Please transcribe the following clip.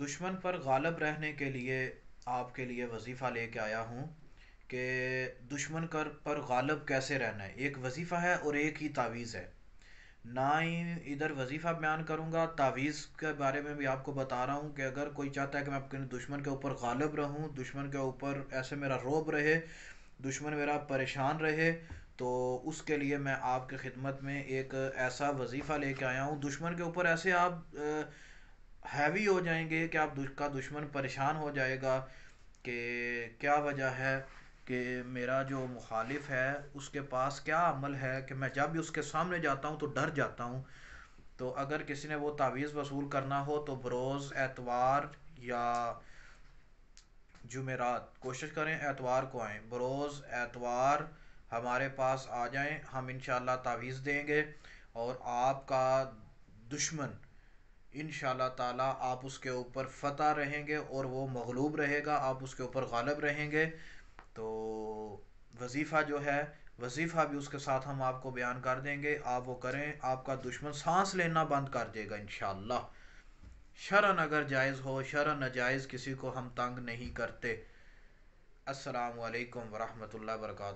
دشمن پر غالب رہنے کے لیے آپ کے لیے وظیفہ لے کے آیا ہوں کہ دشمن پر غالب کیسے رہنا ہے. ایک وظیفہ ہے اور ایک ہی تعویذ ہے. نہ ہی ادھر وظیفہ بیان کروں گا، تعویذ کے بارے میں بھی آپ کو بتا رہا ہوں کہ اگر کوئی چاہتا ہے کہ میں اپنے دشمن کے اوپر غالب رہوں، دشمن کے اوپر ایسے میرا رعب رہے، دشمن میرا پریشان رہے، تو اس کے لیے میں آپ کی خدمت میں ایک ایسا وظیفہ لے کے آیا ہوں. دشمن کے اوپر ایسے آپ ہیوی ہو جائیں گے کہ آپ کا دشمن پریشان ہو جائے گا کہ کیا وجہ ہے کہ میرا جو مخالف ہے اس کے پاس کیا عمل ہے کہ میں جب بھی اس کے سامنے جاتا ہوں تو ڈر جاتا ہوں. تو اگر کسی نے وہ تعویذ وصول کرنا ہو تو بروز اتوار یا جمعرات کوشش کریں اتوار کو آئیں، بروز اتوار ہمارے پاس آ جائیں، ہم انشاءاللہ تعویذ دیں گے اور آپ کا دشمن انشاءاللہ تعالی آپ اس کے اوپر فتح رہیں گے اور وہ مغلوب رہے گا، آپ اس کے اوپر غالب رہیں گے. تو وظیفہ جو ہے، وظیفہ بھی اس کے ساتھ ہم آپ کو بیان کر دیں گے، آپ وہ کریں، آپ کا دشمن سانس لینا بند کر دے گا انشاءاللہ. شرعن اگر جائز ہو، شرعن ناجائز کسی کو ہم تنگ نہیں کرتے. السلام علیکم ورحمۃ اللہ وبرکاتہ.